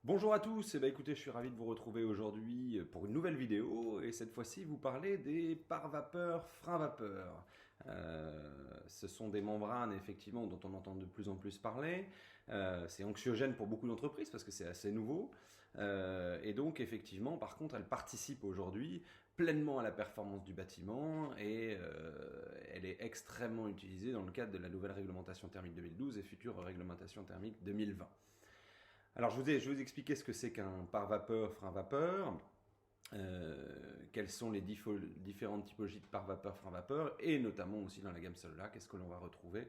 Bonjour à tous, écoutez, je suis ravi de vous retrouver aujourd'hui pour une nouvelle vidéo et cette fois-ci vous parler des pare-vapeurs, freins-vapeurs. Ce sont des membranes effectivement dont on entend de plus en plus parler. C'est anxiogène pour beaucoup d'entreprises parce que c'est assez nouveau. Et donc effectivement par contre elles participent aujourd'hui pleinement à la performance du bâtiment et elle est extrêmement utilisée dans le cadre de la nouvelle réglementation thermique 2012 et future réglementation thermique 2020. Alors, je vais vous expliquer ce que c'est qu'un pare-vapeur, frein-vapeur, quelles sont les différentes typologies de pare-vapeur, frein-vapeur, et notamment aussi dans la gamme Cellula, qu'est-ce que l'on va retrouver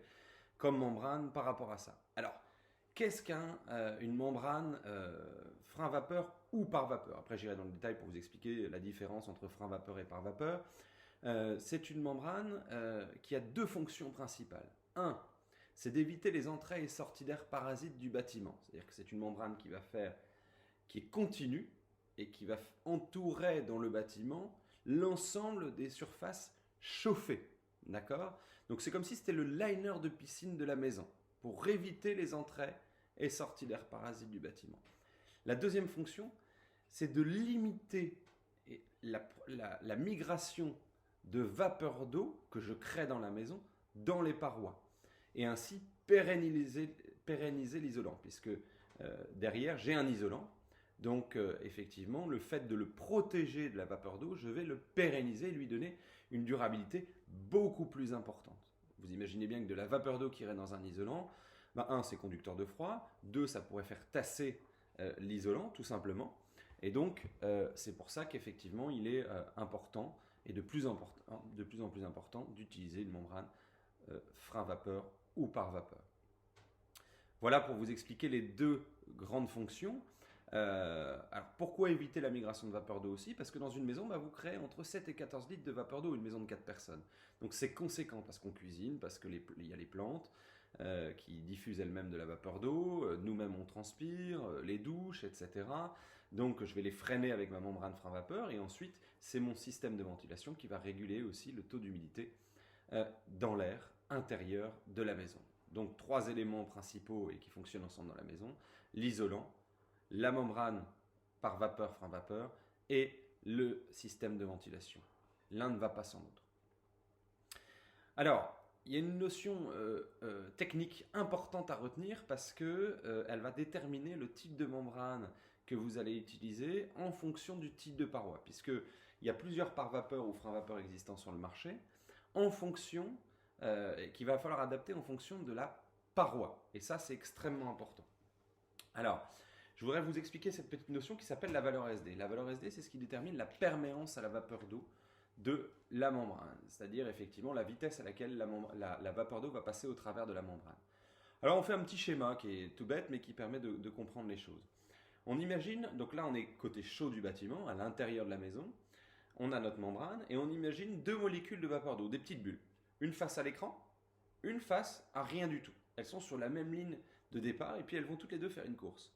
comme membrane par rapport à ça. Alors, qu'est-ce qu'une membrane frein-vapeur ou pare-vapeur? Après, j'irai dans le détail pour vous expliquer la différence entre frein-vapeur et pare-vapeur. C'est une membrane qui a deux fonctions principales. Un, c'est d'éviter les entrées et sorties d'air parasites du bâtiment. C'est-à-dire que c'est une membrane qui est continue et qui va entourer dans le bâtiment l'ensemble des surfaces chauffées. D'accord? Donc c'est comme si c'était le liner de piscine de la maison pour éviter les entrées et sorties d'air parasites du bâtiment. La deuxième fonction, c'est de limiter la migration de vapeur d'eau que je crée dans la maison dans les parois et ainsi pérenniser l'isolant, puisque derrière j'ai un isolant. Donc effectivement, le fait de le protéger de la vapeur d'eau, je vais le pérenniser, lui donner une durabilité beaucoup plus importante. Vous imaginez bien que de la vapeur d'eau qui irait dans un isolant, un, c'est conducteur de froid, deux, ça pourrait faire tasser l'isolant, tout simplement. Et donc, c'est pour ça qu'effectivement, il est important et de plus en plus important d'utiliser une membrane frein-vapeur ou pare-vapeur. Voilà pour vous expliquer les deux grandes fonctions. Alors pourquoi éviter la migration de vapeur d'eau aussi? Parce que dans une maison, vous créez entre 7 et 14 litres de vapeur d'eau, une maison de 4 personnes. Donc c'est conséquent parce qu'on cuisine, parce qu'il y a les plantes qui diffusent elles-mêmes de la vapeur d'eau, nous-mêmes on transpire, les douches, etc. Donc je vais les freiner avec ma membrane frein-vapeur et ensuite c'est mon système de ventilation qui va réguler aussi le taux d'humidité dans l'air intérieur de la maison. Donc trois éléments principaux et qui fonctionnent ensemble dans la maison, l'isolant, la membrane par vapeur, frein-vapeur et le système de ventilation. L'un ne va pas sans l'autre. Alors, il y a une notion technique importante à retenir parce que elle va déterminer le type de membrane que vous allez utiliser en fonction du type de paroi, puisqu'il y a plusieurs pare-vapeur ou frein-vapeur existants sur le marché, en fonction, qu'il va falloir adapter en fonction de la paroi. Et ça, c'est extrêmement important. Alors, je voudrais vous expliquer cette petite notion qui s'appelle la valeur SD. La valeur SD, c'est ce qui détermine la perméance à la vapeur d'eau de la membrane, c'est-à-dire effectivement la vitesse à laquelle la vapeur d'eau va passer au travers de la membrane. Alors on fait un petit schéma qui est tout bête mais qui permet de comprendre les choses. On imagine, donc là on est côté chaud du bâtiment, à l'intérieur de la maison, on a notre membrane et on imagine deux molécules de vapeur d'eau, des petites bulles. Une face à l'écran, une face à rien du tout. Elles sont sur la même ligne de départ et puis elles vont toutes les deux faire une course.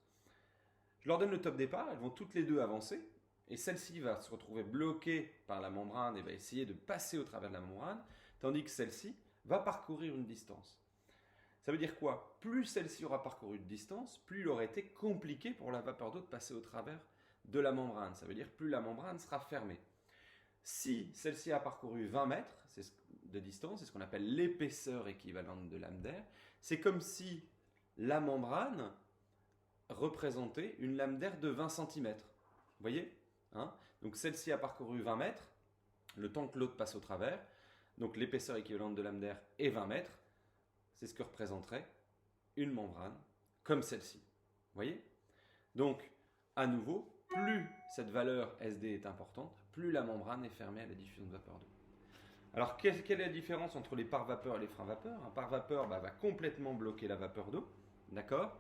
Je leur donne le top départ, elles vont toutes les deux avancer et celle-ci va se retrouver bloquée par la membrane et va essayer de passer au travers de la membrane, tandis que celle-ci va parcourir une distance. Ça veut dire quoi? Plus celle-ci aura parcouru de distance, plus il aura été compliqué pour la vapeur d'eau de passer au travers de la membrane. Ça veut dire plus la membrane sera fermée. Si celle-ci a parcouru 20 mètres de distance, c'est ce qu'on appelle l'épaisseur équivalente de lame d'air, c'est comme si la membrane représentait une lame d'air de 20 cm. Vous voyez, hein? Donc celle-ci a parcouru 20 mètres, le temps que l'autre passe au travers, donc l'épaisseur équivalente de lame d'air est 20 mètres, c'est ce que représenterait une membrane comme celle-ci. Vous voyez? Donc, à nouveau, plus cette valeur SD est importante, plus la membrane est fermée à la diffusion de vapeur d'eau. Alors, quelle est la différence entre les pare-vapeurs et les freins-vapeurs? Un pare-vapeur va complètement bloquer la vapeur d'eau, d'accord?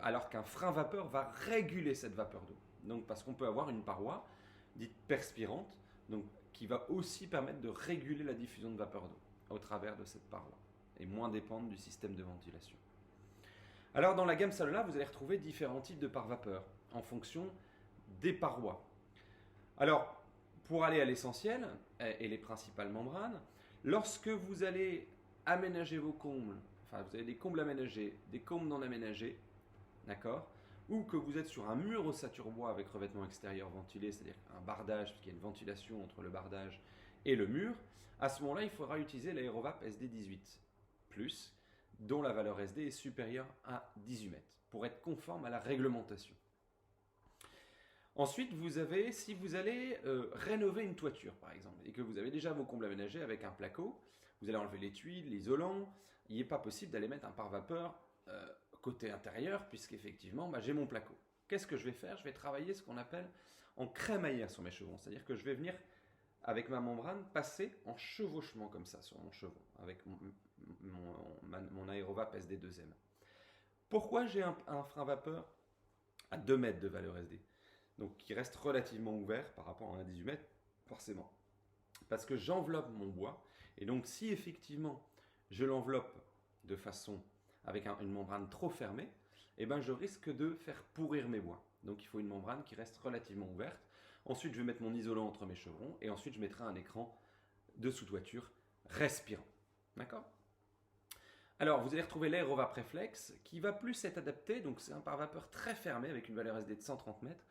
Alors qu'un frein-vapeur va réguler cette vapeur d'eau. Donc, parce qu'on peut avoir une paroi dite perspirante, donc, qui va aussi permettre de réguler la diffusion de vapeur d'eau au travers de cette paroi et moins dépendre du système de ventilation. Alors dans la gamme Cellula, vous allez retrouver différents types de pare-vapeur en fonction des parois. Alors, pour aller à l'essentiel et les principales membranes, lorsque vous allez aménager vos combles, enfin vous avez des combles aménagés, des combles non aménagés, d'accord? ou que vous êtes sur un mur ossature bois avec revêtement extérieur ventilé, c'est-à-dire un bardage, puisqu'il y a une ventilation entre le bardage et le mur, à ce moment-là, il faudra utiliser l'Aérovap SD18+, dont la valeur SD est supérieure à 18 mètres, pour être conforme à la réglementation. Ensuite, si vous allez rénover une toiture, par exemple, et que vous avez déjà vos combles aménagés avec un placo, vous allez enlever les tuiles, l'isolant, il n'est pas possible d'aller mettre un pare-vapeur côté intérieur, puisqu'effectivement, j'ai mon placo. Qu'est-ce que je vais faire? Je vais travailler ce qu'on appelle en crémaillère sur mes chevrons, c'est-à-dire que je vais venir, avec ma membrane, passer en chevauchement comme ça sur mon chevron, avec mon Aérovap SD2M. Pourquoi j'ai un frein vapeur à 2 mètres de valeur SD? Donc qui reste relativement ouvert par rapport à un 18 mètres, forcément. Parce que j'enveloppe mon bois, et donc si effectivement je l'enveloppe de façon avec une membrane trop fermée, eh ben je risque de faire pourrir mes bois. Donc il faut une membrane qui reste relativement ouverte. Ensuite je vais mettre mon isolant entre mes chevrons, et ensuite je mettrai un écran de sous-toiture respirant. D'accord? Alors, vous allez retrouver l'Aérovap Reflex qui va plus être adapté, donc c'est un pare-vapeur très fermé avec une valeur SD de 130 mètres.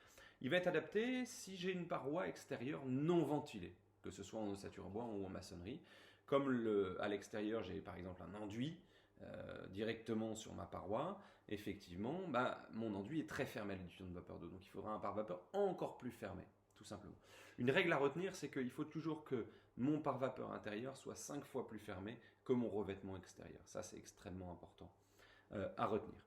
Il va être adapté si j'ai une paroi extérieure non ventilée, que ce soit en ossature bois ou en maçonnerie. Comme à l'extérieur, j'ai par exemple un enduit directement sur ma paroi, effectivement, mon enduit est très fermé à la diffusion de vapeur d'eau, donc il faudra un pare-vapeur encore plus fermé, tout simplement. Une règle à retenir, c'est qu'il faut toujours que mon pare-vapeur intérieur soit 5 fois plus fermé que mon revêtement extérieur. Ça, c'est extrêmement important à retenir.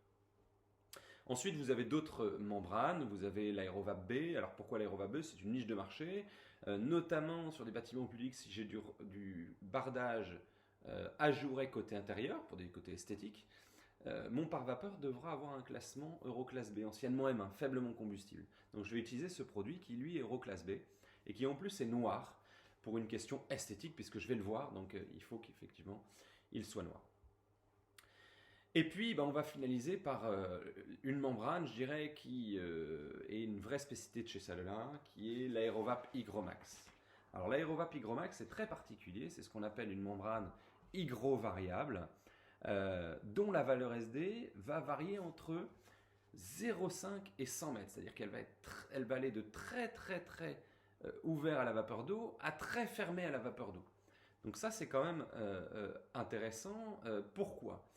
Ensuite, vous avez d'autres membranes. Vous avez l'Aérovap B. Alors, pourquoi l'Aérovap B? C'est une niche de marché, notamment sur des bâtiments publics. Si j'ai du bardage ajouré côté intérieur, pour des côtés esthétiques, mon pare-vapeur devra avoir un classement Euroclasse B, anciennement M1, faiblement combustible. Donc, je vais utiliser ce produit qui, lui, est Euroclasse B et qui, en plus, est noir pour une question esthétique, puisque je vais le voir. Donc, il faut qu'effectivement, il soit noir. Et puis, on va finaliser par une membrane, je dirais, qui est une vraie spécificité de chez Salola, qui est l'Aérovap Hygromax. Alors, l'Aérovap Hygromax est très particulier, c'est ce qu'on appelle une membrane hygrovariable, dont la valeur SD va varier entre 0,5 et 100 mètres. C'est-à-dire qu'elle va aller de très ouvert à la vapeur d'eau à très fermé à la vapeur d'eau. Donc ça, c'est quand même intéressant. Pourquoi?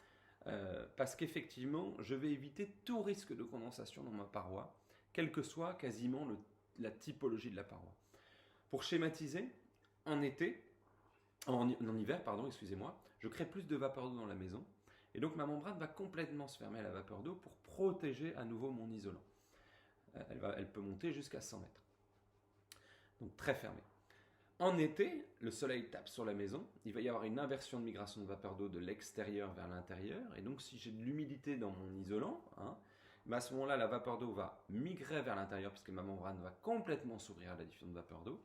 Parce qu'effectivement, je vais éviter tout risque de condensation dans ma paroi, quelle que soit quasiment la typologie de la paroi. Pour schématiser, en hiver, excusez-moi, je crée plus de vapeur d'eau dans la maison, et donc ma membrane va complètement se fermer à la vapeur d'eau pour protéger à nouveau mon isolant. Elle peut monter jusqu'à 100 mètres. Donc très fermé. En été, le soleil tape sur la maison, il va y avoir une inversion de migration de vapeur d'eau de l'extérieur vers l'intérieur, et donc si j'ai de l'humidité dans mon isolant, à ce moment-là, la vapeur d'eau va migrer vers l'intérieur puisque ma membrane va complètement s'ouvrir à la diffusion de vapeur d'eau,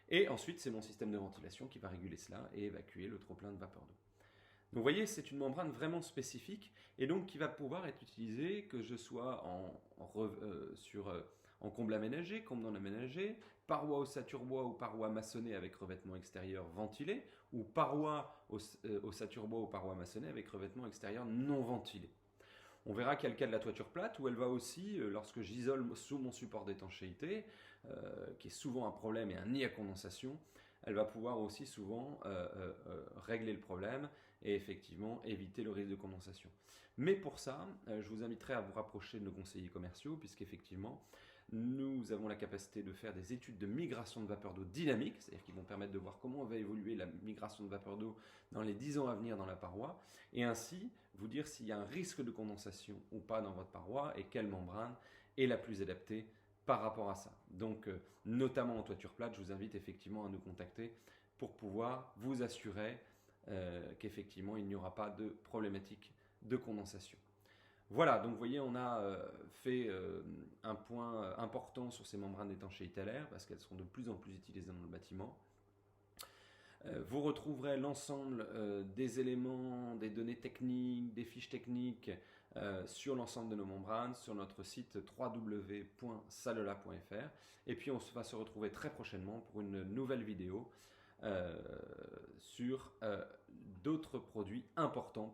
et ensuite c'est mon système de ventilation qui va réguler cela et évacuer le trop-plein de vapeur d'eau. Donc vous voyez, c'est une membrane vraiment spécifique, et donc qui va pouvoir être utilisée que je sois en comble aménagé, comble non aménagé, paroi ossature bois ou paroi maçonnée avec revêtement extérieur ventilé, ou paroi ossature bois ou paroi maçonnée avec revêtement extérieur non ventilé. On verra qu'il y a le cas de la toiture plate, où elle va aussi, lorsque j'isole sous mon support d'étanchéité, qui est souvent un problème et un nid à condensation, elle va pouvoir aussi souvent régler le problème et effectivement éviter le risque de condensation. Mais pour ça, je vous inviterai à vous rapprocher de nos conseillers commerciaux, puisqu'effectivement, nous avons la capacité de faire des études de migration de vapeur d'eau dynamique, c'est-à-dire qui vont permettre de voir comment va évoluer la migration de vapeur d'eau dans les 10 ans à venir dans la paroi, et ainsi vous dire s'il y a un risque de condensation ou pas dans votre paroi et quelle membrane est la plus adaptée par rapport à ça. Donc, notamment en toiture plate, je vous invite effectivement à nous contacter pour pouvoir vous assurer qu'effectivement il n'y aura pas de problématique de condensation. Voilà, donc vous voyez, on a fait un point important sur ces membranes d'étanchéité à l'air parce qu'elles seront de plus en plus utilisées dans le bâtiment. Vous retrouverez l'ensemble des éléments, des données techniques, des fiches techniques sur l'ensemble de nos membranes sur notre site www.salola.fr. Et puis on va se retrouver très prochainement pour une nouvelle vidéo sur d'autres produits importants